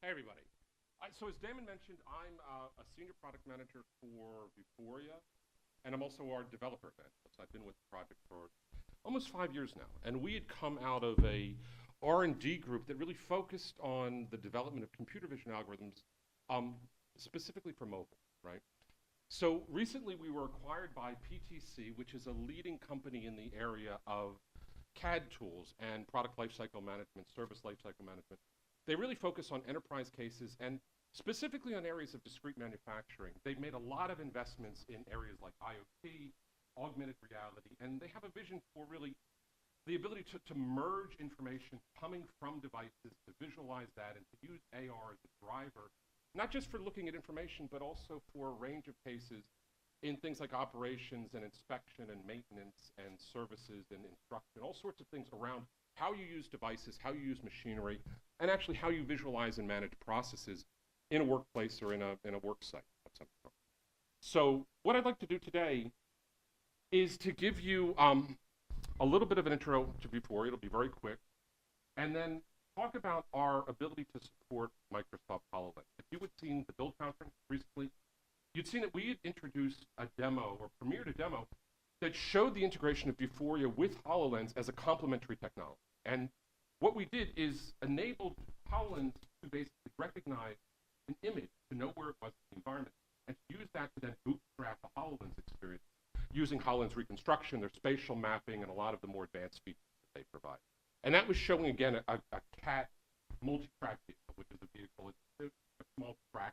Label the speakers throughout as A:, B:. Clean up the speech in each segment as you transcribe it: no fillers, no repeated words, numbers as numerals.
A: Hey, everybody. So as Damon mentioned, I'm a senior product manager for Vuforia, and I'm also our developer evangelist. I've been with the project for almost 5 years now, and we had come out of a R&D group that really focused on the development of computer vision algorithms, specifically for mobile, right? So recently we were acquired by PTC, which is a leading company in the area of CAD tools and product lifecycle management, service lifecycle management. They really focus on enterprise cases and specifically on areas of discrete manufacturing. They've made a lot of investments in areas like IoT, augmented reality, and they have a vision for really the ability to merge information coming from devices, to visualize that, and to use AR as a driver, not just for looking at information, but also for a range of cases in things like operations and inspection and maintenance and services and instruction, all sorts of things around how you use devices, how you use machinery, and actually how you visualize and manage processes in a workplace or in a work site of some sort. So what I'd like to do today is to give you a little bit of an intro to Vuforia. It'll be very quick, and then talk about our ability to support Microsoft HoloLens. If you had seen the Build conference recently, you'd seen that we had introduced a demo, or premiered a demo, that showed the integration of Vuforia with HoloLens as a complementary technology. And what we did is enabled HoloLens to basically recognize an image, to know where it was in the environment, and to use that to then bootstrap the HoloLens experience using HoloLens reconstruction, their spatial mapping, and a lot of the more advanced features that they provide. And that was showing, again, a CAT multi-track vehicle, which is a vehicle, it's a small track.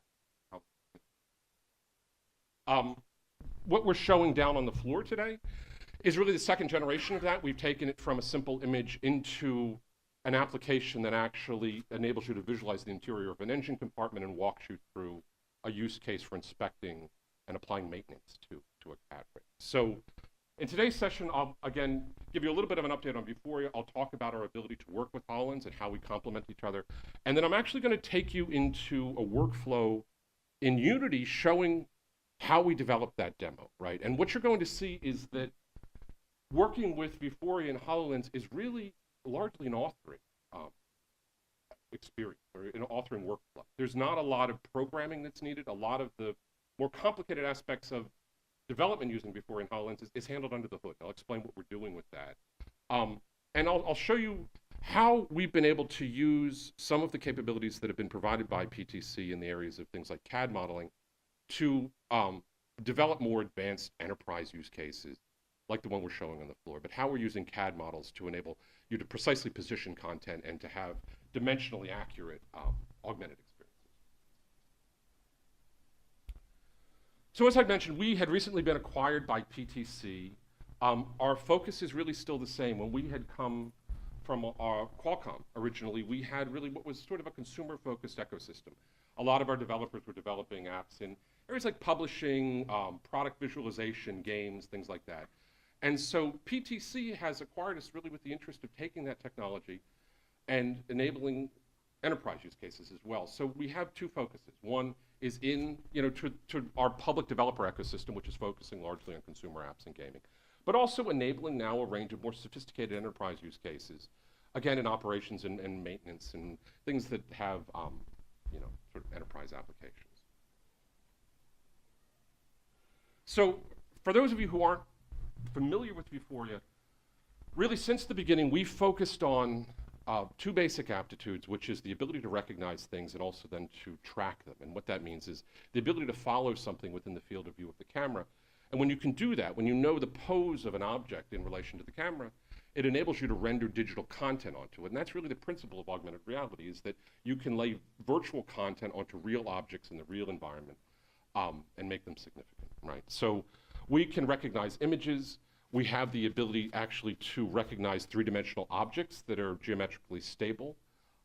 A: What we're showing down on the floor today is really the second generation of that. We've taken it from a simple image into an application that actually enables you to visualize the interior of an engine compartment and walks you through a use case for inspecting and applying maintenance to a CAT rig. So in today's session, I'll again give you a little bit of an update on Vuforia. I'll talk about our ability to work with HoloLens and how we complement each other. And then I'm actually going to take you into a workflow in Unity showing how we developed that demo, right? And what you're going to see is that working with Vuforia and HoloLens is really largely an authoring experience, or an authoring workflow. There's not a lot of programming that's needed. A lot of the more complicated aspects of development using Vuforia and HoloLens is handled under the hood. I'll explain what we're doing with that. And I'll show you how we've been able to use some of the capabilities that have been provided by PTC in the areas of things like CAD modeling to develop more advanced enterprise use cases like the one we're showing on the floor, but how we're using CAD models to enable you to precisely position content and to have dimensionally accurate augmented experiences. So as I mentioned, we had recently been acquired by PTC. Our focus is really still the same. When we had come from Qualcomm originally, we had really what was sort of a consumer-focused ecosystem. A lot of our developers were developing apps in areas like publishing, product visualization, games, things like that. And so PTC has acquired us really with the interest of taking that technology and enabling enterprise use cases as well. So we have two focuses. One is in, to our public developer ecosystem, which is focusing largely on consumer apps and gaming, but also enabling now a range of more sophisticated enterprise use cases, again, in operations and maintenance and things that have, sort of enterprise applications. So for those of you who aren't familiar with Vuforia, really since the beginning, we've focused on two basic aptitudes, which is the ability to recognize things and also then to track them. And what that means is the ability to follow something within the field of view of the camera. And when you can do that, when you know the pose of an object in relation to the camera, it enables you to render digital content onto it. And that's really the principle of augmented reality, is that you can lay virtual content onto real objects in the real environment and make them significant, right? So we can recognize images. We have the ability actually to recognize three-dimensional objects that are geometrically stable.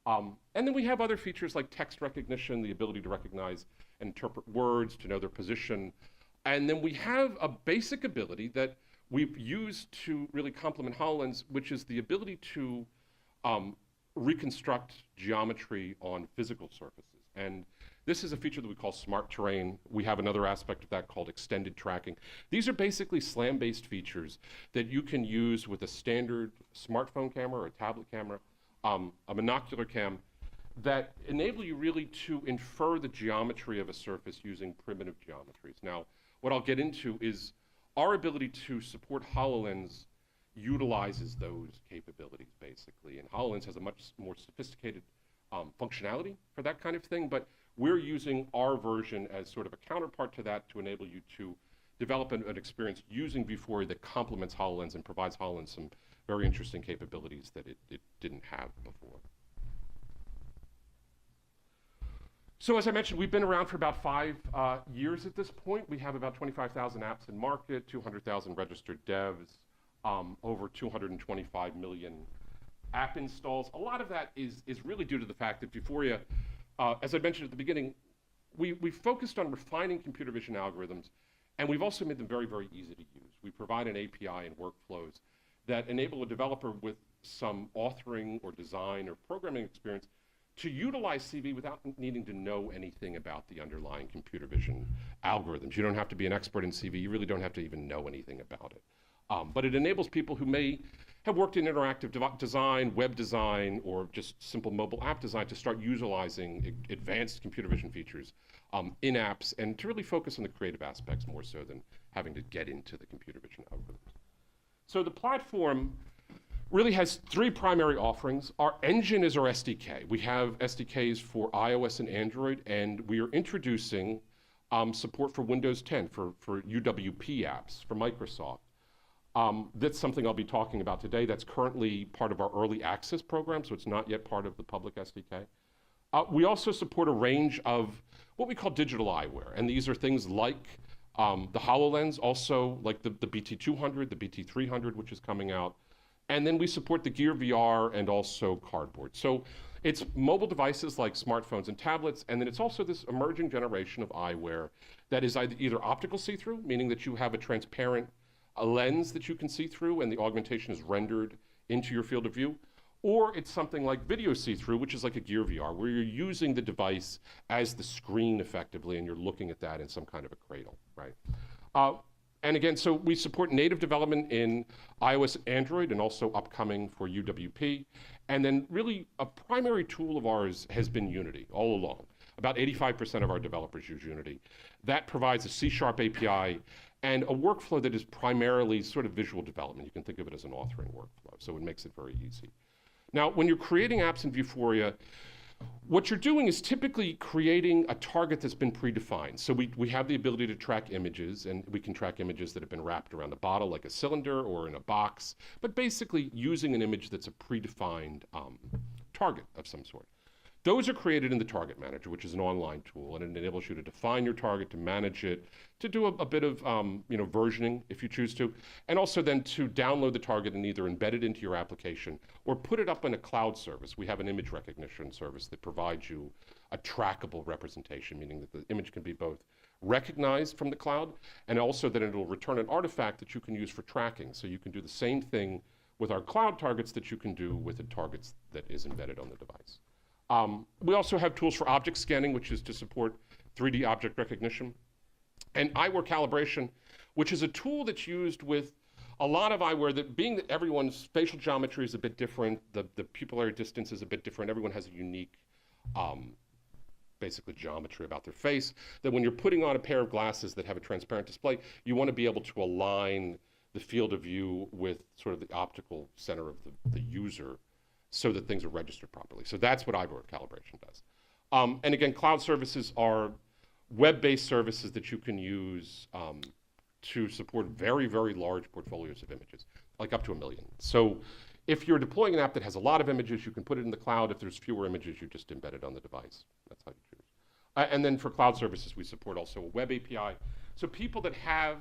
A: And then we have other features like text recognition, the ability to recognize and interpret words, to know their position. And then we have a basic ability that we've used to really complement HoloLens, which is the ability to reconstruct geometry on physical surfaces. And this is a feature that we call smart terrain. We have another aspect of that called extended tracking. These are basically SLAM-based features that you can use with a standard smartphone camera or a tablet camera, a monocular cam, that enable you really to infer the geometry of a surface using primitive geometries. Now, what I'll get into is our ability to support HoloLens utilizes those capabilities, basically. And HoloLens has a much more sophisticated functionality for that kind of thing, but we're using our version as sort of a counterpart to that to enable you to develop an experience using Vuforia that complements HoloLens and provides HoloLens some very interesting capabilities that it didn't have before. So as I mentioned, we've been around for about 5 years at this point. We have about 25,000 apps in market, 200,000 registered devs, over 225 million app installs. A lot of that is really due to the fact that Vuforia, as I mentioned at the beginning, we focused on refining computer vision algorithms, and we've also made them very, very easy to use. We provide an API and workflows that enable a developer with some authoring or design or programming experience to utilize CV without needing to know anything about the underlying computer vision algorithms. You don't have to be an expert in CV. You really don't have to even know anything about it. But it enables people who may have worked in interactive design, web design, or just simple mobile app design to start utilizing advanced computer vision features in apps and to really focus on the creative aspects more so than having to get into the computer vision algorithms. So the platform really has 3 primary offerings. Our engine is our SDK. We have SDKs for iOS and Android, and we are introducing support for Windows 10, for UWP Apps, for Microsoft. That's something I'll be talking about today. That's currently part of our early access program, so it's not yet part of the public SDK. We also support a range of what we call digital eyewear, and these are things like the HoloLens, also like the BT200, the BT300, which is coming out. And then we support the Gear VR and also Cardboard. So it's mobile devices like smartphones and tablets, and then it's also this emerging generation of eyewear that is either optical see-through, meaning that you have a transparent lens that you can see through and the augmentation is rendered into your field of view, or it's something like video see-through, which is like a Gear VR, where you're using the device as the screen effectively and you're looking at that in some kind of a cradle, right? And again, so we support native development in iOS and Android and also upcoming for UWP. And then really a primary tool of ours has been Unity all along. About 85% of our developers use Unity. That provides a C# API and a workflow that is primarily sort of visual development. You can think of it as an authoring workflow, so it makes it very easy. Now, when you're creating apps in Vuforia, what you're doing is typically creating a target that's been predefined. So we have the ability to track images, and we can track images that have been wrapped around a bottle, like a cylinder or in a box, but basically using an image that's a predefined target of some sort. Those are created in the Target Manager, which is an online tool, and it enables you to define your target, to manage it, to do a bit of versioning if you choose to, and also then to download the target and either embed it into your application or put it up in a cloud service. We have an image recognition service that provides you a trackable representation, meaning that the image can be both recognized from the cloud and also that it'll return an artifact that you can use for tracking. So you can do the same thing with our cloud targets that you can do with the targets that is embedded on the device. We also have tools for object scanning, which is to support 3D object recognition, and eyewear calibration, which is a tool that's used with a lot of eyewear, that being that everyone's facial geometry is a bit different, the pupillary distance is a bit different, everyone has a unique basically geometry about their face, that when you're putting on a pair of glasses that have a transparent display, you want to be able to align the field of view with sort of the optical center of the user, so that things are registered properly. So that's what eyewear calibration does. And again, cloud services are web-based services that you can use to support very, very large portfolios of images, like up to 1 million. So if you're deploying an app that has a lot of images, you can put it in the cloud. If there's fewer images, you just embed it on the device. That's how you choose. And then for cloud services, we support also a web API. So people that have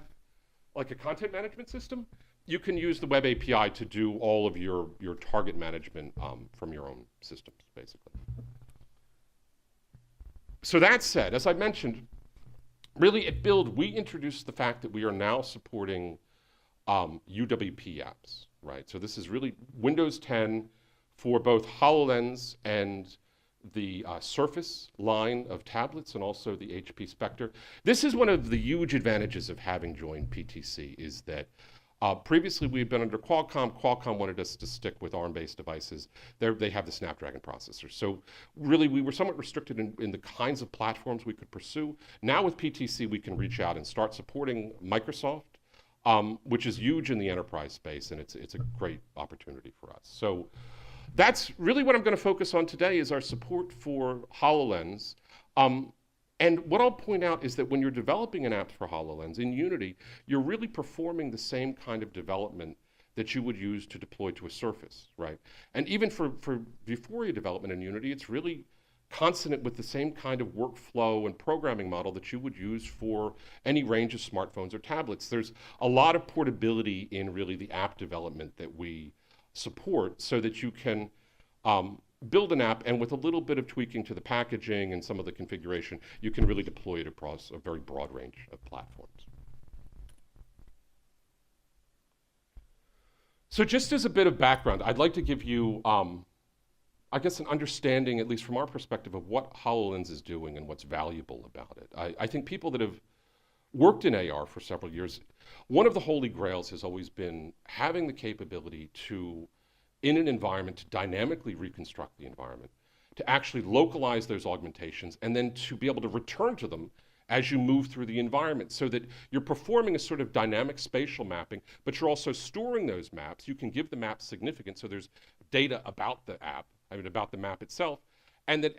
A: like a content management system, you can use the web API to do all of your target management from your own systems, basically. So that said, as I mentioned, really at Build, we introduced the fact that we are now supporting UWP apps, right? So this is really Windows 10 for both HoloLens and the Surface line of tablets and also the HP Spectre. This is one of the huge advantages of having joined PTC, is that Previously, we had been under Qualcomm. Qualcomm wanted us to stick with ARM-based devices. They have the Snapdragon processor. So really, we were somewhat restricted in the kinds of platforms we could pursue. Now with PTC, we can reach out and start supporting Microsoft, which is huge in the enterprise space, and it's a great opportunity for us. So that's really what I'm going to focus on today is our support for HoloLens. And what I'll point out is that when you're developing an app for HoloLens in Unity, you're really performing the same kind of development that you would use to deploy to a surface, right? And even for Vuforia development in Unity, it's really consonant with the same kind of workflow and programming model that you would use for any range of smartphones or tablets. There's a lot of portability in really the app development that we support so that you can build an app, and with a little bit of tweaking to the packaging and some of the configuration, you can really deploy it across a very broad range of platforms. So just as a bit of background, I'd like to give you, I guess, an understanding, at least from our perspective, of what HoloLens is doing and what's valuable about it. I think people that have worked in AR for several years, one of the holy grails has always been having the capability to, in an environment, to dynamically reconstruct the environment, to actually localize those augmentations, and then to be able to return to them as you move through the environment so that you're performing a sort of dynamic spatial mapping, but you're also storing those maps. You can give the map significance, so there's data about the app, about the map itself, and that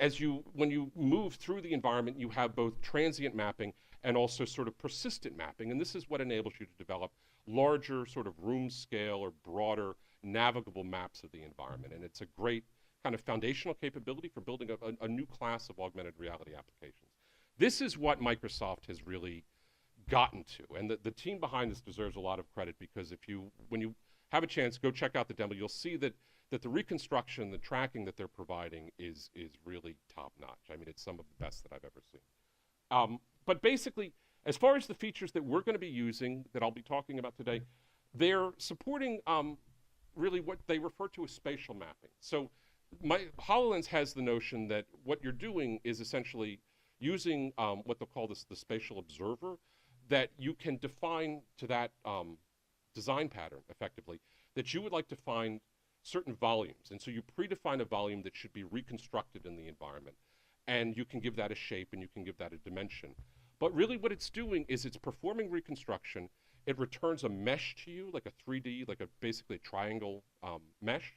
A: when you move through the environment, you have both transient mapping and also sort of persistent mapping, and this is what enables you to develop larger sort of room scale or broader navigable maps of the environment. And it's a great kind of foundational capability for building a new class of augmented reality applications. This is what Microsoft has really gotten to. And the team behind this deserves a lot of credit because when you have a chance, go check out the demo, you'll see that the reconstruction, the tracking that they're providing is really top-notch. I mean, it's some of the best that I've ever seen. But basically, as far as the features that we're going to be using, that I'll be talking about today, they're supporting really what they refer to as spatial mapping. So HoloLens has the notion that what you're doing is essentially using what they'll call the spatial observer, that you can define to that design pattern, effectively, that you would like to find certain volumes. And so you predefine a volume that should be reconstructed in the environment. And you can give that a shape and you can give that a dimension. But really what it's doing is it's performing reconstruction. It returns a mesh to you, like a 3D, like basically a triangle mesh.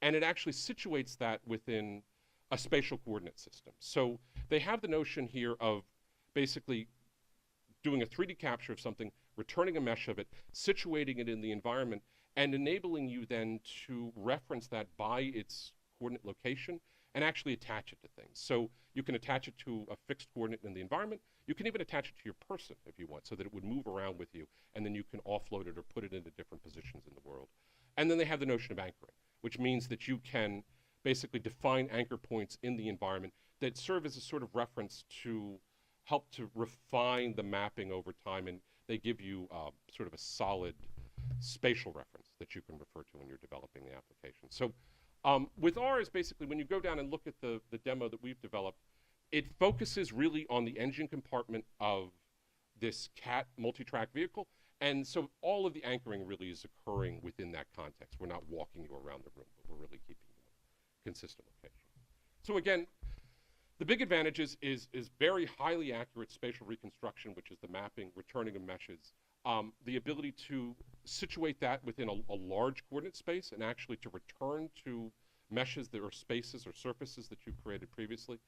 A: And it actually situates that within a spatial coordinate system. So they have the notion here of basically doing a 3D capture of something, returning a mesh of it, situating it in the environment, and enabling you then to reference that by its coordinate location and actually attach it to things. So you can attach it to a fixed coordinate in the environment. You can even attach it to your person if you want, so that it would move around with you, and then you can offload it or put it into different positions in the world. And then they have the notion of anchoring, which means that you can basically define anchor points in the environment that serve as a sort of reference to help to refine the mapping over time, and they give you sort of a solid spatial reference that you can refer to when you're developing the application. So with ours, basically, when you go down and look at the demo that we've developed, it focuses really on the engine compartment of this CAT multi-track vehicle. And so all of the anchoring really is occurring within that context. We're not walking you around the room, but we're really keeping you in a consistent location. So again, the big advantage is very highly accurate spatial reconstruction, which is the mapping, returning of meshes, the ability to situate that within a large coordinate space and actually to return to meshes that are spaces or surfaces that you've created previously.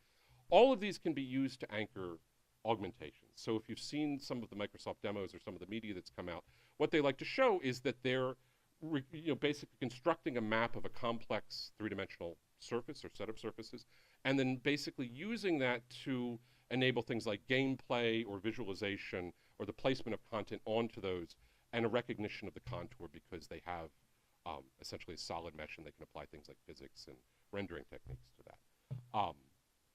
A: All of these can be used to anchor augmentations. So if you've seen some of the Microsoft demos or some of the media that's come out, what they like to show is that they're basically constructing a map of a complex three-dimensional surface or set of surfaces, and then basically using that to enable things like gameplay or visualization or the placement of content onto those, and a recognition of the contour because they have essentially a solid mesh and they can apply things like physics and rendering techniques to that.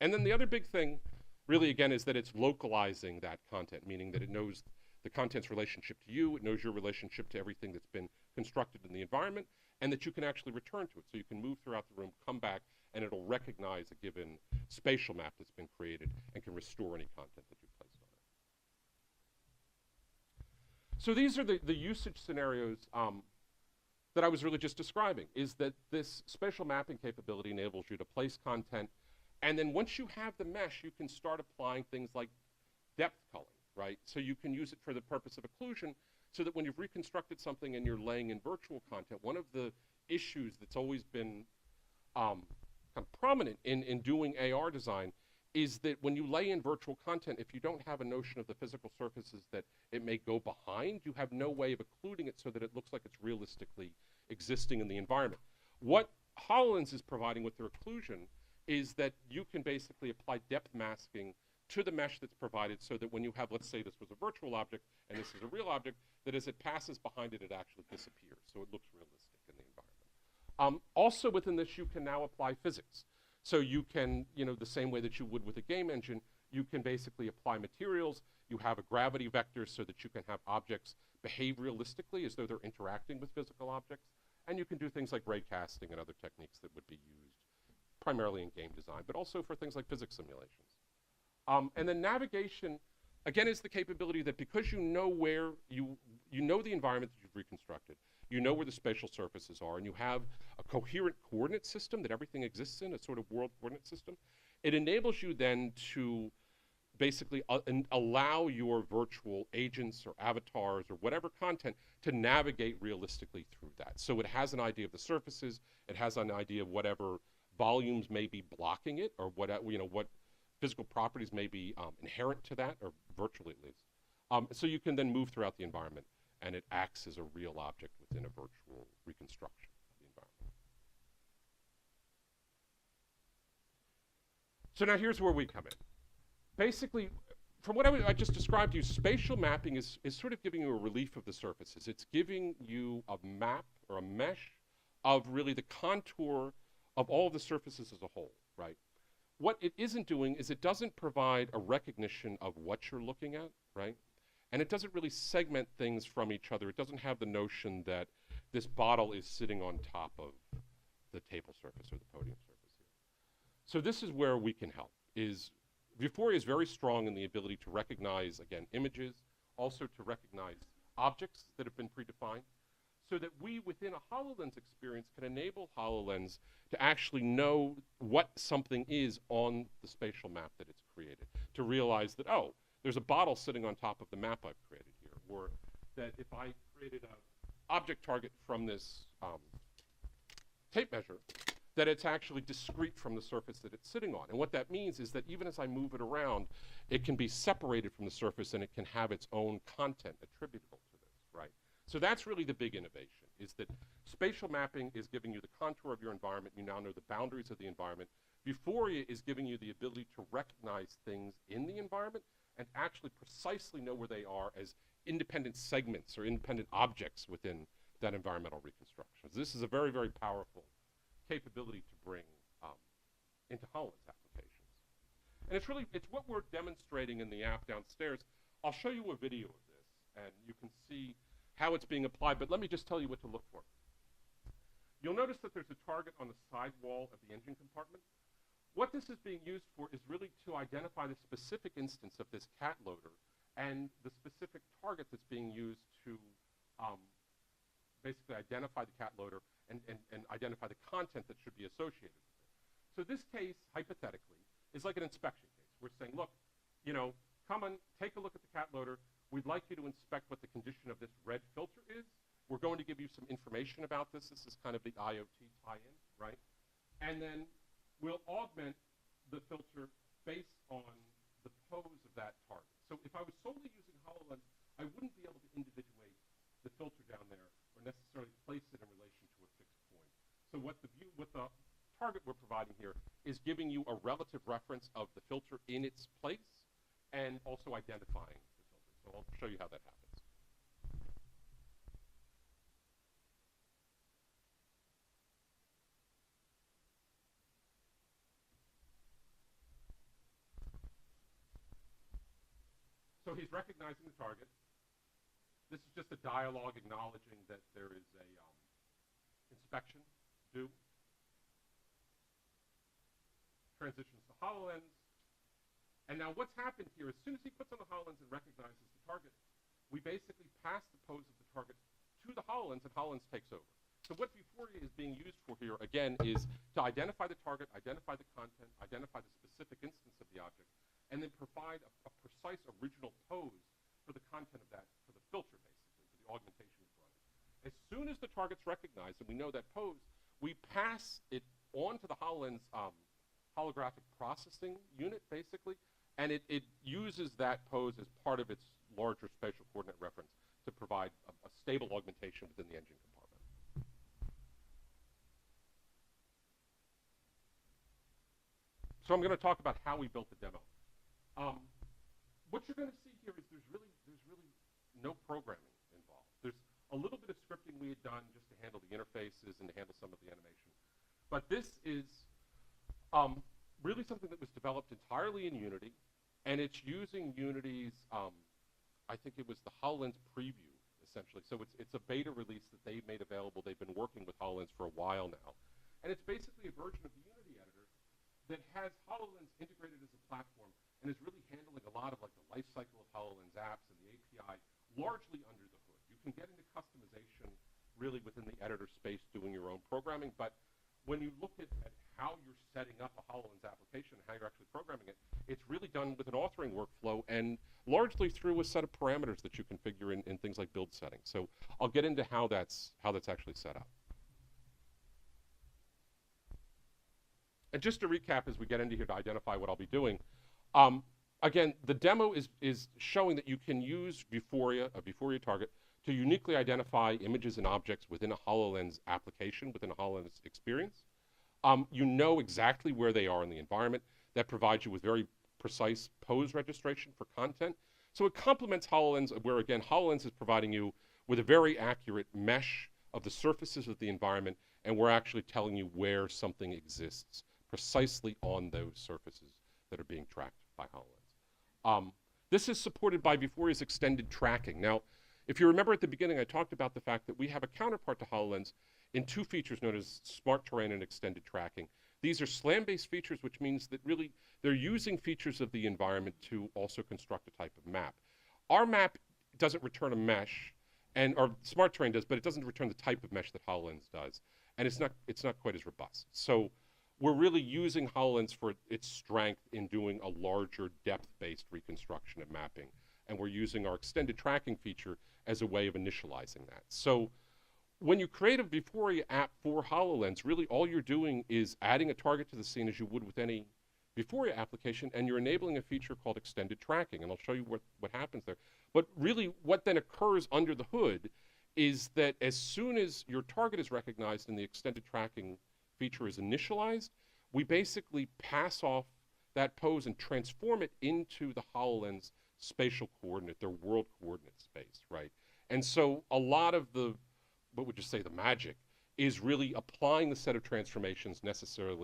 A: And then the other big thing really, again, is that it's localizing that content, meaning that it knows the content's relationship to you, it knows your relationship to everything that's been constructed in the environment, and that you can actually return to it. So you can move throughout the room, come back, and it'll recognize a given spatial map that's been created and can restore any content that you placed on it. So these are the usage scenarios that I was really just describing, is that this spatial mapping capability enables you to place content, and then once you have the mesh, you can start applying things like depth culling, right? So you can use it for the purpose of occlusion, so that when you've reconstructed something and you're laying in virtual content, one of the issues that's always been kind of prominent in doing AR design is that when you lay in virtual content, if you don't have a notion of the physical surfaces that it may go behind, you have no way of occluding it so that it looks like it's realistically existing in the environment. What HoloLens is providing with their occlusion is that you can basically apply depth masking to the mesh that's provided, so that when you have, let's say this was a virtual object and this is a real object, that as it passes behind it, it actually disappears, so it looks realistic in the environment. Also within this, you can now apply physics. So you can, the same way that you would with a game engine, you can basically apply materials. You have a gravity vector so that you can have objects behave realistically as though they're interacting with physical objects. And you can do things like ray casting and other techniques that would be used primarily in game design, but also for things like physics simulations. And then navigation, again, is the capability that because you know where you know the environment that you've reconstructed, you know where the spatial surfaces are, and you have a coherent coordinate system that everything exists in, a sort of world coordinate system, it enables you then to basically allow your virtual agents or avatars or whatever content to navigate realistically through that. So it has an idea of the surfaces, it has an idea of whatever volumes may be blocking it, or what physical properties may be inherent to that, or virtually at least. So you can then move throughout the environment, and it acts as a real object within a virtual reconstruction of the environment. So now here's where we come in. Basically, from what I just described to you, spatial mapping is sort of giving you a relief of the surfaces. It's giving you a map or a mesh of really the contour of all of the surfaces as a whole, right? What it isn't doing is it doesn't provide a recognition of what you're looking at, right? And it doesn't really segment things from each other. It doesn't have the notion that this bottle is sitting on top of the table surface or the podium surface here. So this is where we can help. Vuforia is very strong in the ability to recognize, again, images, also to recognize objects that have been predefined, so that we, within a HoloLens experience, can enable HoloLens to actually know what something is on the spatial map that it's created, to realize that, oh, there's a bottle sitting on top of the map I've created here, or that if I created an object target from this tape measure, that it's actually discrete from the surface that it's sitting on. And what that means is that even as I move it around, it can be separated from the surface and it can have its own content attributable to this, right? So that's really the big innovation, is that spatial mapping is giving you the contour of your environment. You now know the boundaries of the environment. Vuforia is giving you the ability to recognize things in the environment and actually precisely know where they are as independent segments or independent objects within that environmental reconstruction. So this is a very, very powerful capability to bring into HoloLens applications. And it's what we're demonstrating in the app downstairs. I'll show you a video of this, and you can see how it's being applied, but let me just tell you what to look for. You'll notice that there's a target on the side wall of the engine compartment. What this is being used for is really to identify the specific instance of this cat loader and the specific target that's being used to basically identify the cat loader and identify the content that should be associated with it. So this case, hypothetically, is like an inspection case. We're saying, look, come on, take a look at the cat loader. We'd like you to inspect what the condition of this red filter is. We're going to give you some information about this. This is kind of the IoT tie-in, right? And then we'll augment the filter based on the pose of that target. So if I was solely using HoloLens, I wouldn't be able to individuate the filter down there or necessarily place it in relation to a fixed point. So what the target we're providing here is giving you a relative reference of the filter in its place and also identifying the filter. So I'll show you how that happens. So he's recognizing the target. This is just a dialogue acknowledging that there is a inspection due. Transitions to HoloLens. And now what's happened here, as soon as he puts on the HoloLens and recognizes the target, we basically pass the pose of the target to the HoloLens, and HoloLens takes over. So what Vuforia is being used for here, again, is to identify the target, identify the content, identify the specific instance of the object, and then provide a precise original pose for the content of that, for the filter, basically, for the augmentation is running. As soon as the target's recognized and we know that pose, we pass it on to the HoloLens holographic processing unit, basically, and it uses that pose as part of its larger spatial coordinate reference to provide a stable augmentation within the engine compartment. So I'm going to talk about how we built the demo. What you're going to see here is there's really no programming involved. There's a little bit of scripting we had done just to handle the interfaces and to handle some of the animation. But this is really something that was developed entirely in Unity, and it's using Unity's, I think it was the HoloLens preview, essentially. So it's a beta release that they've made available. They've been working with HoloLens for a while now. And it's basically a version of the Unity editor that has HoloLens integrated as a platform and is really handling a lot of like the life cycle of HoloLens apps and the API largely under the hood. You can get into customization really within the editor space doing your own programming, but when you look at how you're setting up a HoloLens application and how you're actually programming it, it's really done with an authoring workflow and largely through a set of parameters that you configure in things like build settings. So I'll get into how that's actually set up. And just to recap as we get into here to identify what I'll be doing, again, the demo is showing that you can use Vuforia, a Vuforia target, to uniquely identify images and objects within a HoloLens application, within a HoloLens experience. You know exactly where they are in the environment. That provides you with very precise pose registration for content. So it complements HoloLens, where again, HoloLens is providing you with a very accurate mesh of the surfaces of the environment, and we're actually telling you where something exists precisely on those surfaces that are being tracked by HoloLens. This is supported by Vuforia's extended tracking. Now, if you remember at the beginning, I talked about the fact that we have a counterpart to HoloLens in two features known as smart terrain and extended tracking. These are SLAM-based features, which means that really they're using features of the environment to also construct a type of map. Our map doesn't return a mesh, or smart terrain does, but it doesn't return the type of mesh that HoloLens does, and it's not quite as robust. So we're really using HoloLens for its strength in doing a larger depth-based reconstruction of mapping, and we're using our extended tracking feature as a way of initializing that. So when you create a Vuforia app for HoloLens, really all you're doing is adding a target to the scene as you would with any Vuforia application, and you're enabling a feature called extended tracking, and I'll show you what happens there. But really what then occurs under the hood is that as soon as your target is recognized and the extended tracking feature is initialized, we basically pass off that pose and transform it into the HoloLens spatial coordinate, their world coordinate space, right? And so a lot of the, what would you say, the magic is really applying the set of transformations necessary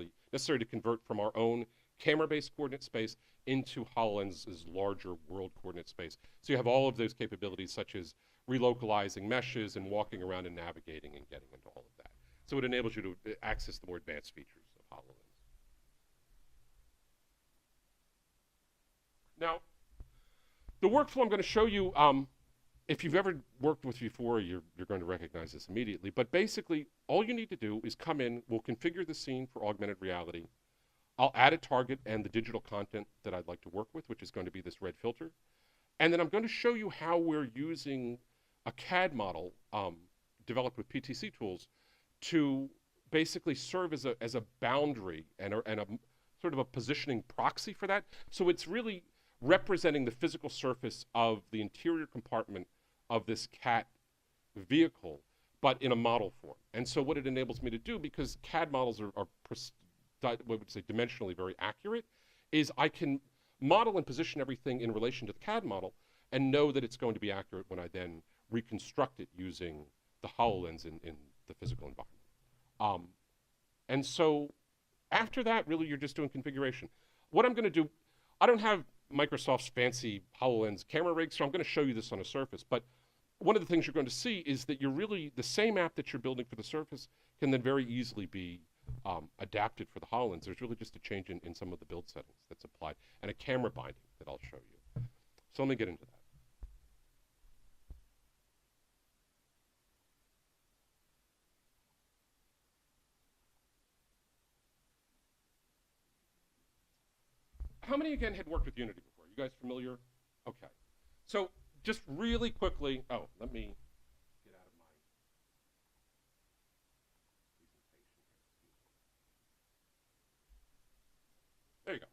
A: to convert from our own camera-based coordinate space into HoloLens's larger world coordinate space. So you have all of those capabilities, such as relocalizing meshes and walking around and navigating and getting into all of that. So it enables you to access the more advanced features of HoloLens. Now, the workflow I'm going to show you, if you've ever worked with Vuforia, you're going to recognize this immediately. But basically, all you need to do is come in, we'll configure the scene for augmented reality. I'll add a target and the digital content that I'd like to work with, which is going to be this red filter. And then I'm going to show you how we're using a CAD model developed with PTC tools to basically serve as a boundary and a sort of a positioning proxy for that. So it's really representing the physical surface of the interior compartment of this CAT vehicle, but in a model form. And so what it enables me to do, because CAD models are what would say dimensionally very accurate, is I can model and position everything in relation to the CAD model and know that it's going to be accurate when I then reconstruct it using the HoloLens in the physical environment. And so after that, really, you're just doing configuration. What I'm going to do, I don't have Microsoft's fancy HoloLens camera rig, so I'm going to show you this on a surface. But one of the things you're going to see is that you're really, the same app that you're building for the surface can then very easily be adapted for the HoloLens. There's really just a change in some of the build settings that's applied and a camera binding that I'll show you. So let me get into that. how many again had worked with Unity before? You guys familiar? Okay. So just really quickly, oh, let me get out of my presentation here. There you go.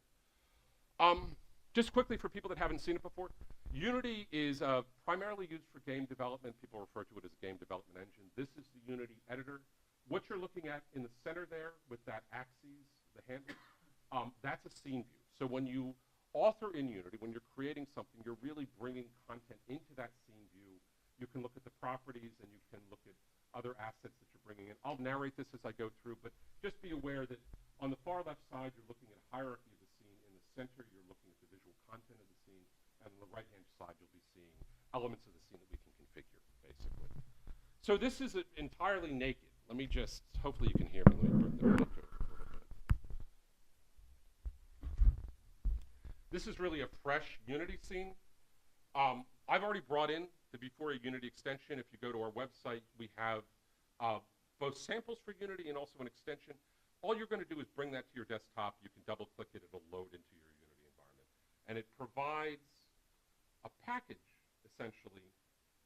A: Just quickly for people that haven't seen it before, Unity is primarily used for game development. People refer to it as a game development engine. This is the Unity editor. What you're looking at in the center there with that axis, the handle, that's a scene view. So when you author in Unity, when you're creating something, you're really bringing content into that scene view. You can look at the properties and you can look at other assets that you're bringing in. I'll narrate this as I go through, but just be aware that on the far left side, you're looking at a hierarchy of the scene. In the center, you're looking at the visual content of the scene. And on the right-hand side, you'll be seeing elements of the scene that we can configure, basically. So this is entirely naked. Let me just, hopefully you can hear me. Let me bring the mic over a little bit. This is really a fresh Unity scene. I've already brought in the Vuforia Unity extension. If you go to our website, we have both samples for Unity and also an extension. All you're going to do is bring that to your desktop. You can double-click it. It'll load into your Unity environment. And it provides a package, essentially,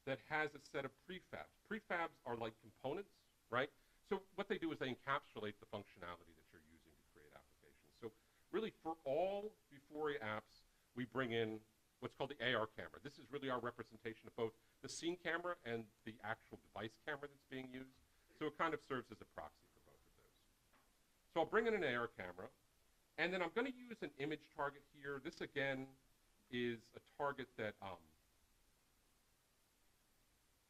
A: that has a set of prefabs. Prefabs are like components, right? So what they do is they encapsulate the functionality that you're using to create applications. So really, for all Vuforia apps, we bring in what's called the AR camera. This is really our representation of both the scene camera and the actual device camera that's being used. So it kind of serves as a proxy for both of those. So I'll bring in an AR camera, and then I'm going to use an image target here. This, again, is a target that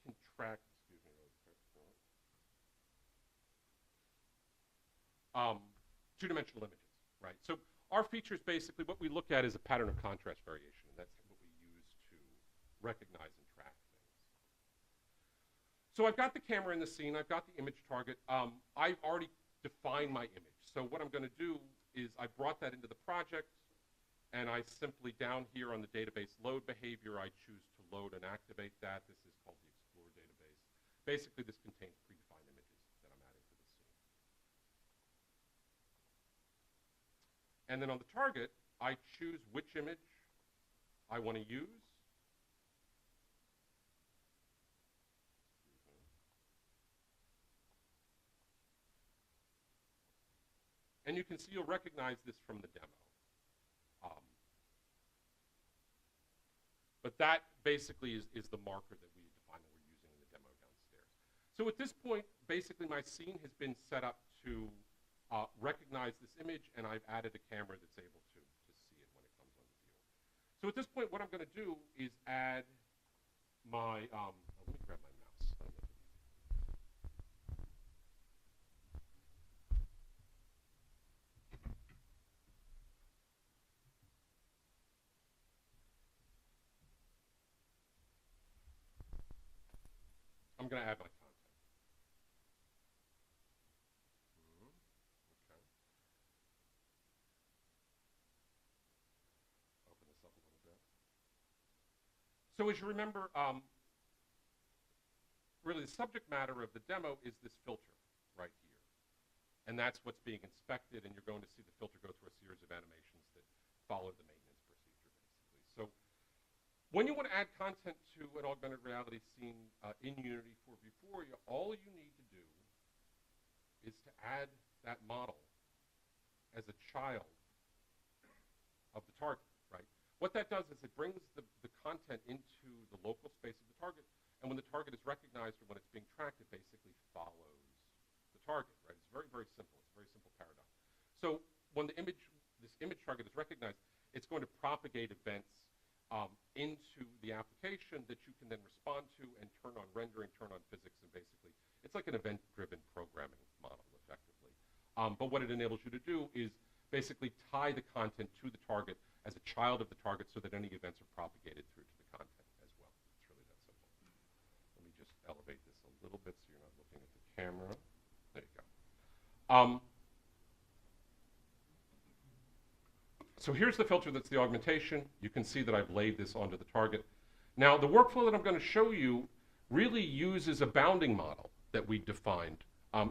A: can track, two-dimensional images, right? So our features, basically, what we look at is a pattern of contrast variation, and that's what we use to recognize and track things. So I've got the camera in the scene. I've got the image target. I've already defined my image. So what I'm going to do is I brought that into the project, and I simply, down here on the database load behavior, I choose to load and activate that. This is called the Explore database. Basically, this contains predefined images that I'm adding to the scene. And then on the target, I choose which image I want to use. And you can see, you'll recognize this from the demo. But that basically is the marker that we define that we're using in the demo downstairs. So at this point, basically my scene has been set up to recognize this image, and I've added a camera that's able to see it when it comes on the view. So at this point, what I'm going to do is add my, let me grab my mouse. I'm going to add my content. Okay. Open this up a little bit. So as you remember, really the subject matter of the demo is this filter right here. And that's what's being inspected, and you're going to see the filter go through a series of animations that follow the maintenance procedure, basically. So when you want to add content to an augmented reality scene in Unity for Vuforia, all you need to do is to add that model as a child of the target, right? What that does is it brings the content into the local space of the target, and when the target is recognized or when it's being tracked, it basically follows the target, right? It's very, very simple. It's a very simple paradigm. So when this image target is recognized, it's going to propagate events into the application that you can then respond to and turn on rendering, turn on physics, and basically, it's like an event-driven programming model, effectively. But what it enables you to do is basically tie the content to the target as a child of the target so that any events are propagated through to the content as well. It's really that simple. Let me just elevate this a little bit so you're not looking at the camera. There you go. So here's the filter that's the augmentation. You can see that I've laid this onto the target. Now, the workflow that I'm going to show you really uses a bounding model that we defined.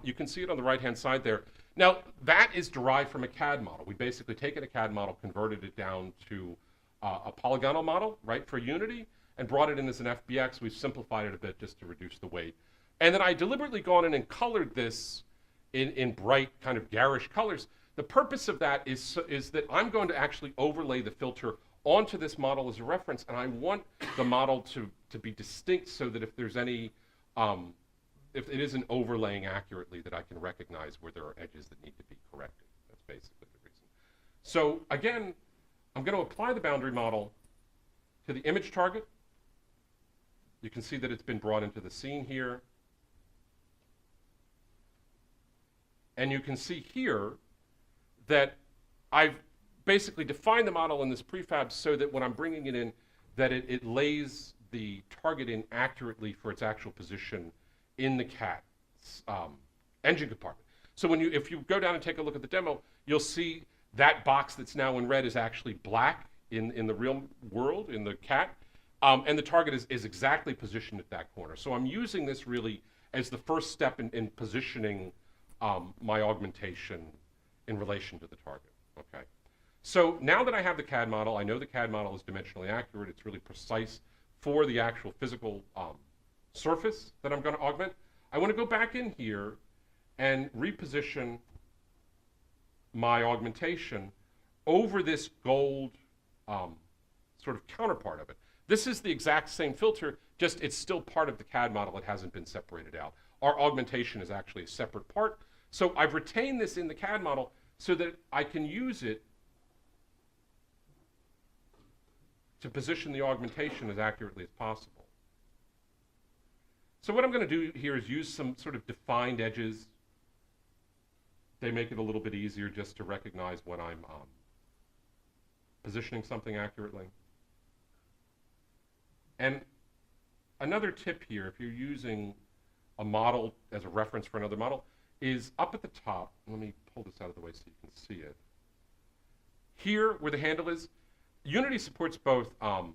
A: You can see it on the right-hand side there. Now, that is derived from a CAD model. We basically taken a CAD model, converted it down to a polygonal model, right, for Unity, and brought it in as an FBX. We've simplified it a bit just to reduce the weight. And then I deliberately gone in and colored this in bright, kind of garish colors. The purpose of that is that I'm going to actually overlay the filter onto this model as a reference, and I want the model to be distinct so that if there's any, if it isn't overlaying accurately, that I can recognize where there are edges that need to be corrected. That's basically the reason. So again, I'm going to apply the boundary model to the image target. You can see that it's been brought into the scene here. And you can see here that I've basically defined the model in this prefab so that when I'm bringing it in, that it lays the target in accurately for its actual position in the CAD's engine compartment. So if you go down and take a look at the demo, you'll see that box that's now in red is actually black in the real world, in the CAD, and the target is exactly positioned at that corner. So I'm using this really as the first step in positioning my augmentation in relation to the target, okay? So now that I have the CAD model, I know the CAD model is dimensionally accurate, it's really precise for the actual physical surface that I'm going to augment. I want to go back in here and reposition my augmentation over this gold sort of counterpart of it. This is the exact same filter, just it's still part of the CAD model, it hasn't been separated out. Our augmentation is actually a separate part. So I've retained this in the CAD model so that I can use it to position the augmentation as accurately as possible. So what I'm going to do here is use some sort of defined edges. They make it a little bit easier just to recognize when I'm positioning something accurately. And another tip here, if you're using a model as a reference for another model, is up at the top. Let me pull this out of the way so you can see it. Here, where the handle is, Unity supports both not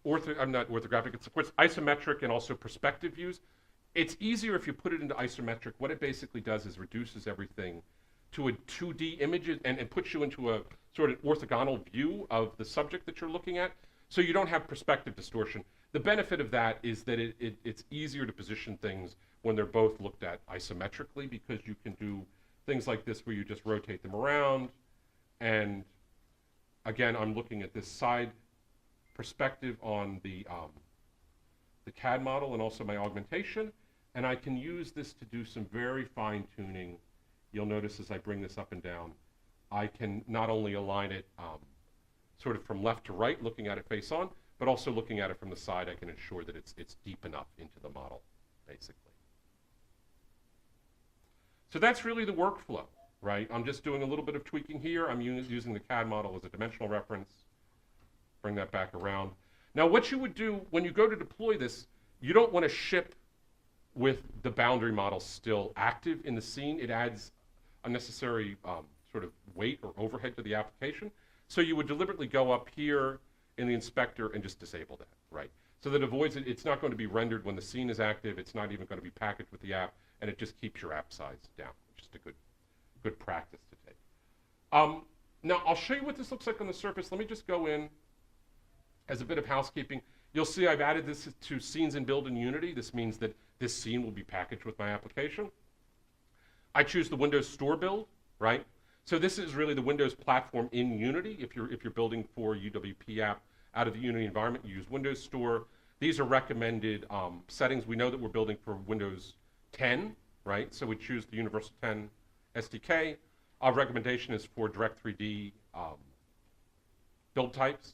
A: orthographic, it supports isometric and also perspective views. It's easier if you put it into isometric. What it basically does is reduces everything to a 2D image and puts you into a sort of orthogonal view of the subject that you're looking at, so you don't have perspective distortion. The benefit of that is that it's easier to position things when they're both looked at isometrically, because you can do things like this where you just rotate them around. And again, I'm looking at this side perspective on the CAD model and also my augmentation, and I can use this to do some very fine tuning. You'll notice as I bring this up and down, I can not only align it sort of from left to right, looking at it face on, but also looking at it from the side, I can ensure that it's deep enough into the model, basically. So that's really the workflow, right? I'm just doing a little bit of tweaking here. I'm using the CAD model as a dimensional reference. Bring that back around. Now, what you would do when you go to deploy this, you don't want to ship with the boundary model still active in the scene. It adds unnecessary sort of weight or overhead to the application. So you would deliberately go up here in the inspector and just disable that, right? So that avoids it. It's not going to be rendered when the scene is active. It's not even going to be packaged with the app, and it just keeps your app size down, which is a good practice to take. Now, I'll show you what this looks like on the surface. Let me just go in as a bit of housekeeping. You'll see I've added this to scenes and build in Unity. This means that this scene will be packaged with my application. I choose the Windows Store build, right? So this is really the Windows platform in Unity. If you're building for UWP app out of the Unity environment, you use Windows Store. These are recommended settings. We know that we're building for Windows 10, right? So we choose the Universal 10 SDK. Our recommendation is for Direct3D build types.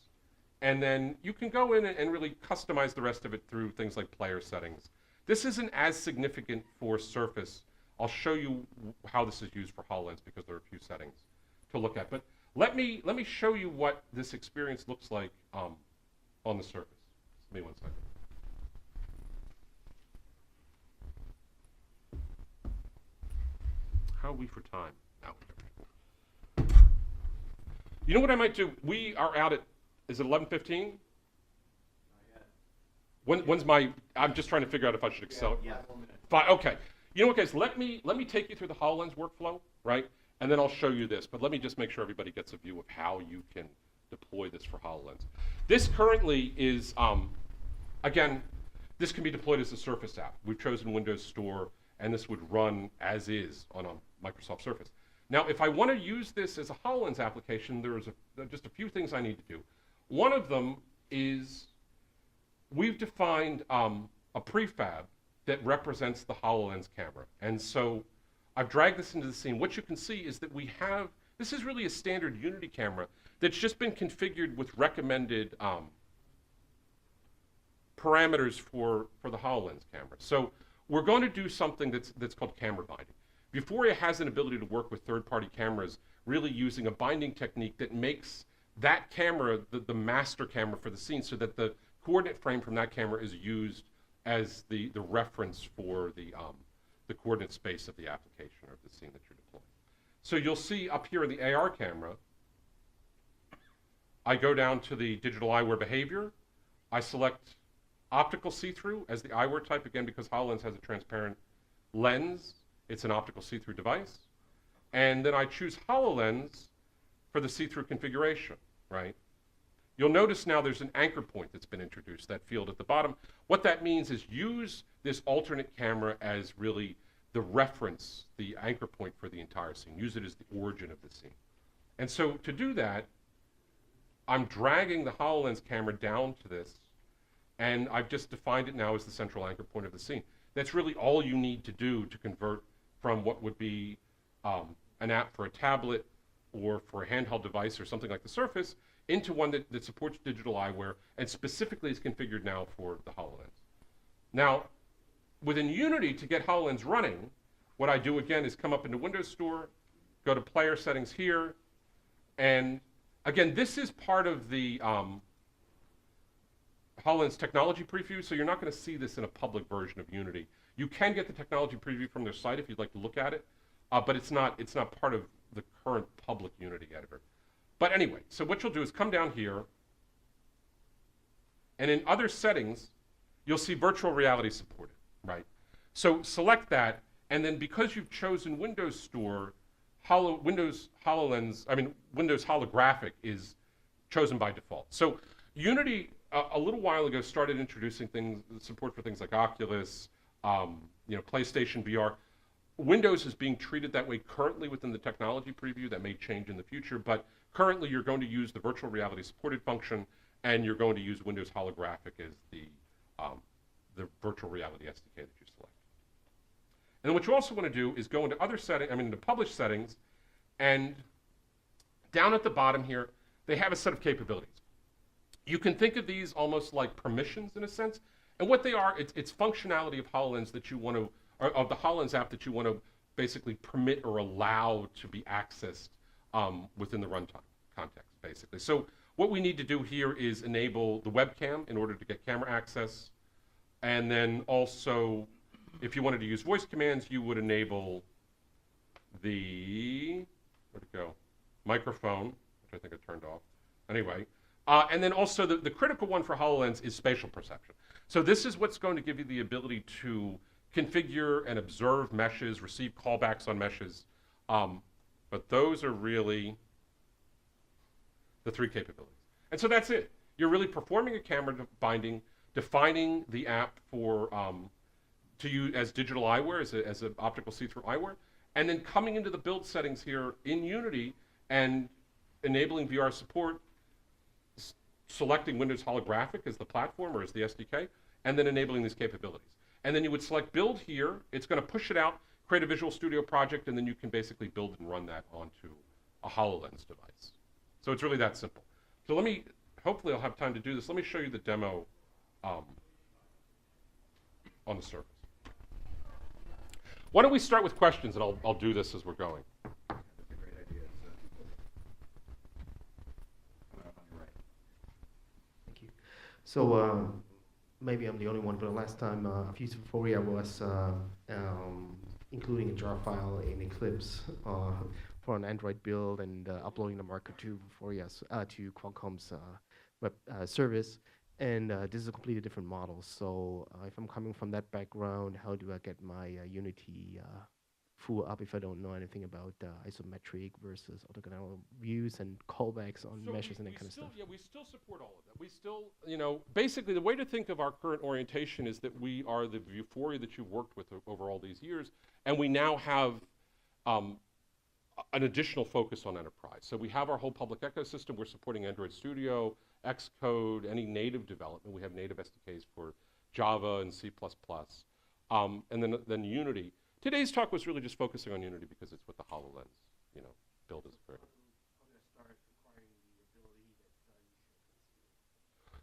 A: And then you can go in and really customize the rest of it through things like player settings. This isn't as significant for Surface. I'll show you how this is used for HoloLens because there are a few settings to look at. But let me show you what this experience looks like on the Surface. Give me 1 second. How are we for time? Oh. You know what I might do? We are out at, is it 11:15? When's my, I'm just trying to figure out if I should excel.
B: Yeah, 4 minutes.
A: Fine, okay. You know what, guys? Let me take you through the Hololens workflow, right? And then I'll show you this. But let me just make sure everybody gets a view of how you can deploy this for Hololens. This currently is, again, this can be deployed as a Surface app. We've chosen Windows Store, and this would run as is on a Microsoft Surface. Now, if I want to use this as a HoloLens application, there's just a few things I need to do. One of them is we've defined a prefab that represents the HoloLens camera. And so I've dragged this into the scene. What you can see is that we have, this is really a standard Unity camera that's just been configured with recommended parameters for the HoloLens camera. So we're going to do something that's called camera binding. Vuforia has an ability to work with third-party cameras, really using a binding technique that makes that camera the master camera for the scene, so that the coordinate frame from that camera is used as the reference for the coordinate space of the application or the scene that you're deploying. So you'll see up here in the AR camera, I go down to the digital eyewear behavior. I select optical see-through as the eyewear type, again, because HoloLens has a transparent lens. It's an optical see-through device. And then I choose HoloLens for the see-through configuration, right? You'll notice now there's an anchor point that's been introduced, that field at the bottom. What that means is use this alternate camera as really the reference, the anchor point for the entire scene. Use it as the origin of the scene. And so to do that, I'm dragging the HoloLens camera down to this, and I've just defined it now as the central anchor point of the scene. That's really all you need to do to convert from what would be an app for a tablet or for a handheld device or something like the Surface into one that supports digital eyewear and specifically is configured now for the HoloLens. Now, within Unity, to get HoloLens running, what I do again is come up into Windows Store, go to player settings here, and again, this is part of the HoloLens technology preview, so you're not going to see this in a public version of Unity. You can get the technology preview from their site if you'd like to look at it, but it's not part of the current public Unity editor. But anyway, so what you'll do is come down here, and in other settings, you'll see virtual reality supported, right? So select that, and then because you've chosen Windows Store, Windows Holographic is chosen by default. So Unity, a little while ago, started introducing support for things like Oculus, PlayStation VR. Windows is being treated that way currently within the technology preview. That may change in the future, but currently you're going to use the virtual reality supported function, and you're going to use Windows Holographic as the virtual reality SDK that you select. And what you also want to do is go into other settings, into publish settings, and down at the bottom here, they have a set of capabilities. You can think of these almost like permissions in a sense, and what they are, it's functionality of HoloLens that you want to, or of the HoloLens app that you want to basically permit or allow to be accessed within the runtime context, basically. So what we need to do here is enable the webcam in order to get camera access, and then also, if you wanted to use voice commands, you would enable the, where'd it go? Microphone, which I think I turned off. Anyway, and then also the critical one for HoloLens is spatial perception. So this is what's going to give you the ability to configure and observe meshes, receive callbacks on meshes. But those are really the three capabilities. And so that's it. You're really performing a camera binding, defining the app for to use as digital eyewear, as an optical see-through eyewear, and then coming into the build settings here in Unity and enabling VR support, selecting Windows Holographic as the platform or as the SDK, and then enabling these capabilities. And then you would select build here. It's going to push it out, create a Visual Studio project, and then you can basically build and run that onto a HoloLens device. So it's really that simple. So let me, hopefully I'll have time to do this. Let me show you the demo on the Surface. Why don't we start with questions, and I'll do this as we're going.
B: That's a great idea. Coming up on your right.
C: Thank you. So maybe I'm the only one, but last time I've used Vuforia was including a jar file in Eclipse for an Android build and uploading the marker to Vuforia, to Qualcomm's web service. And this is a completely different model. So if I'm coming from that background, how do I get my Unity full up if I don't know anything about isometric versus orthogonal views and callbacks on
A: So
C: meshes and
A: we
C: that kind of
A: still,
C: stuff?
A: yeah, we still support all of that. We still, you know, basically the way to think of our current orientation is that we are the Vuforia that you've worked with over all these years, and we now have um, an additional focus on enterprise. So we have our whole public ecosystem. We're supporting Android Studio, Xcode, any native development. We have native SDKs for Java and C++, and then Unity. Today's talk was really just focusing on Unity because it's what the HoloLens, you know, build is for.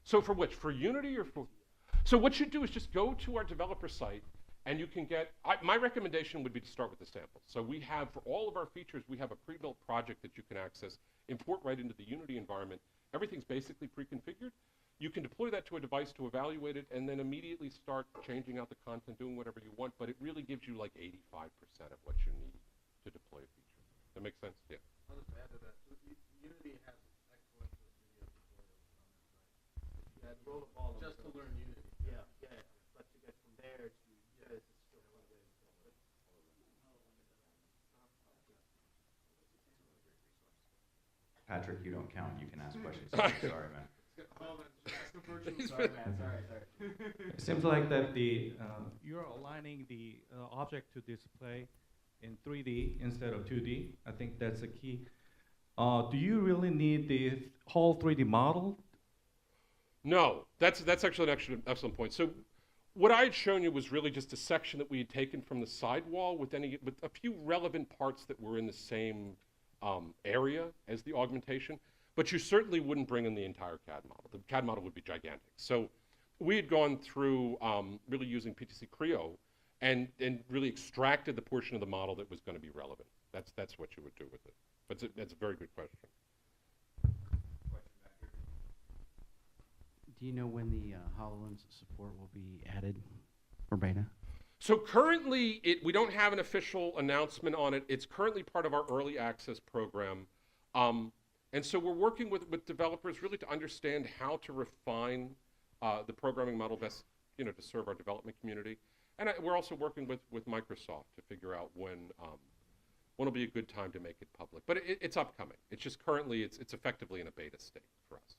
A: So for which? For Unity or for? So what you do is just go to our developer site and you can get, my recommendation would be to start with the samples. So we have, for all of our features, we have a pre-built project that you can access, import right into the Unity environment. Everything's basically pre-configured. You can deploy that to a device to evaluate it and then immediately start changing out the content, doing whatever you want, but it really gives you like 85% of what you need to deploy a feature. That makes sense? Yeah.
B: I'll just add to that. So Unity has excellent video tutorials on their site. Yeah, roll the ball just to learn Unity. Yeah, yeah. But to get from there to this, it's still one way to go.
D: Patrick, you don't count. You can ask questions. Sorry, man.
B: Sorry, man. Sorry.
E: It seems like that you're aligning the object to display in 3D instead of 2D. I think that's a key. Do you really need the whole 3D model?
A: No, that's actually an excellent point. So what I had shown you was really just a section that we had taken from the sidewall with a few relevant parts that were in the same area as the augmentation, but you certainly wouldn't bring in the entire CAD model. The CAD model would be gigantic. So we had gone through really using PTC Creo and really extracted the portion of the model that was going to be relevant. That's what you would do with it. But that's a very good question.
F: Do you know when the HoloLens support will be added for beta?
A: So currently, we don't have an official announcement on it. It's currently part of our early access program. And so we're working with developers really to understand how to refine the programming model best, you know, to serve our development community. And we're also working with Microsoft to figure out when will be a good time to make it public. But it's upcoming. It's just currently, it's effectively in a beta state for us.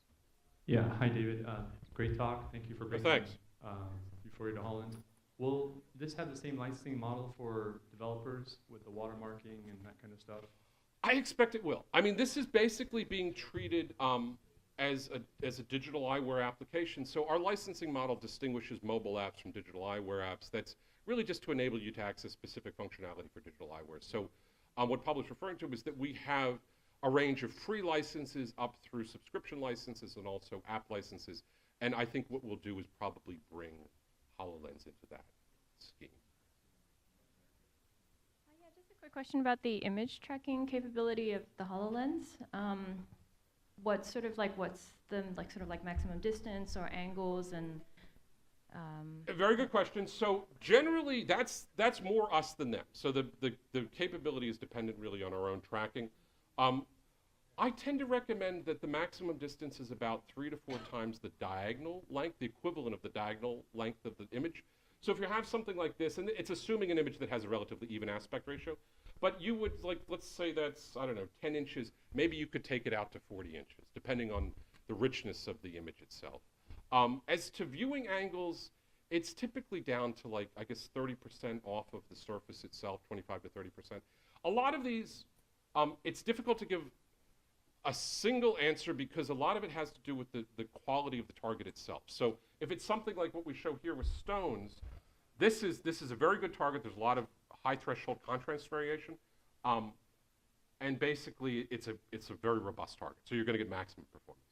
E: Yeah. Hi, David. Great talk. Thank you for bringing
A: Thanks.
E: Vuforia to Holland. Will this have the same licensing model for developers with the watermarking and that kind of stuff?
A: I expect it will. I mean, this is basically being treated as a digital eyewear application. So our licensing model distinguishes mobile apps from digital eyewear apps. That's really just to enable you to access specific functionality for digital eyewear. So what Pablo is referring to is that we have a range of free licenses up through subscription licenses and also app licenses. And I think what we'll do is probably bring HoloLens into that scheme.
G: Yeah, just a quick question about the image tracking capability of the HoloLens. What's the maximum distance or angles and?
A: A very good question. So generally, that's more us than them. So the capability is dependent really on our own tracking. I tend to recommend that the maximum distance is about 3 to 4 times the diagonal length, the equivalent of the diagonal length of the image. So if you have something like this, and it's assuming an image that has a relatively even aspect ratio, but you would, like, let's say that's, I don't know, 10 inches, maybe you could take it out to 40 inches, depending on the richness of the image itself. As to viewing angles, it's typically down to, like, I guess 30% off of the surface itself, 25 to 30%. A lot of these, it's difficult to give a single answer because a lot of it has to do with the quality of the target itself. So if it's something like what we show here with stones, this is a very good target. There's a lot of high threshold contrast variation. And basically, it's a very robust target. So you're going to get maximum performance.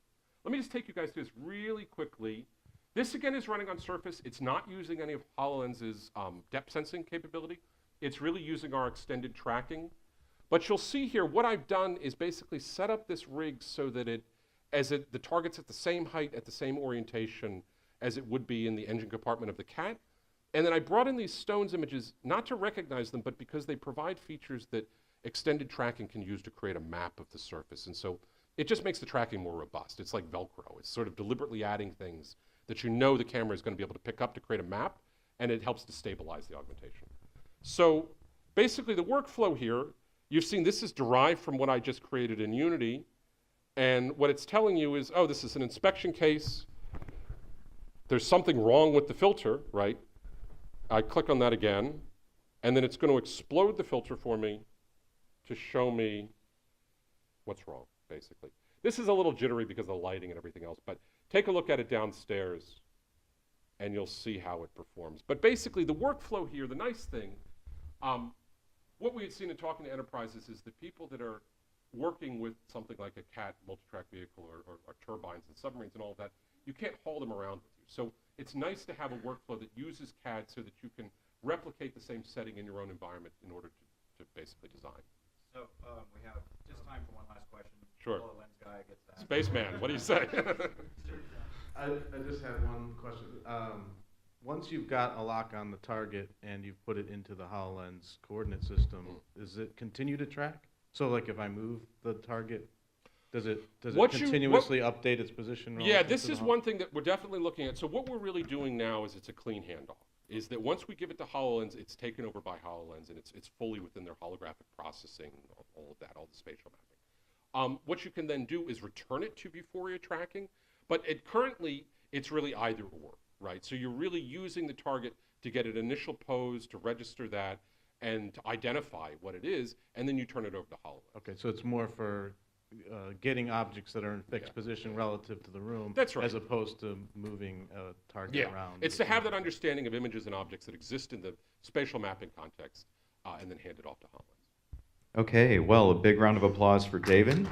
A: Let me just take you guys through this really quickly. This, again, is running on Surface. It's not using any of HoloLens's depth sensing capability. It's really using our extended tracking. But you'll see here, what I've done is basically set up this rig so that the target's at the same height, at the same orientation as it would be in the engine compartment of the cat. And then I brought in these stones images, not to recognize them, but because they provide features that extended tracking can use to create a map of the surface. And so it just makes the tracking more robust. It's like Velcro. It's sort of deliberately adding things that you know the camera is going to be able to pick up to create a map, and it helps to stabilize the augmentation. So basically the workflow here, you've seen this is derived from what I just created in Unity, and what it's telling you is, oh, this is an inspection case. There's something wrong with the filter, right? I click on that again, and then it's going to explode the filter for me to show me what's wrong, basically. This is a little jittery because of the lighting and everything else, but take a look at it downstairs, and you'll see how it performs. But basically, the workflow here, the nice thing, what we had seen in talking to enterprises is that people that are working with something like a CAT multi-track vehicle or turbines and submarines and all of that, you can't haul them around with you. So it's nice to have a workflow that uses CAD so that you can replicate the same setting in your own environment in order to basically design.
D: So we have just time for one last question.
A: Sure.
D: Hololens guy gets that.
A: Spaceman, what do you say?
H: I just had one question. Once you've got a lock on the target and you've put it into the HoloLens coordinate system, does it continue to track? So like if I move the target, does it continuously update its position?
A: Yeah, this is one thing that we're definitely looking at. So what we're really doing now is it's a clean handoff. Is that once we give it to HoloLens, it's taken over by HoloLens, and it's fully within their holographic processing, all of that, all the spatial mapping. What you can then do is return it to Vuforia tracking, but currently it's really either or, right? So you're really using the target to get an initial pose, to register that, and to identify what it is, and then you turn it over to HoloLens.
H: Okay, so it's more for getting objects that are in fixed position relative to the room.
A: That's right.
H: As opposed to moving a target around.
A: It's to have that understanding of images and objects that exist in the spatial mapping context, and then hand it off to HoloLens.
D: Okay, well, a big round of applause for David.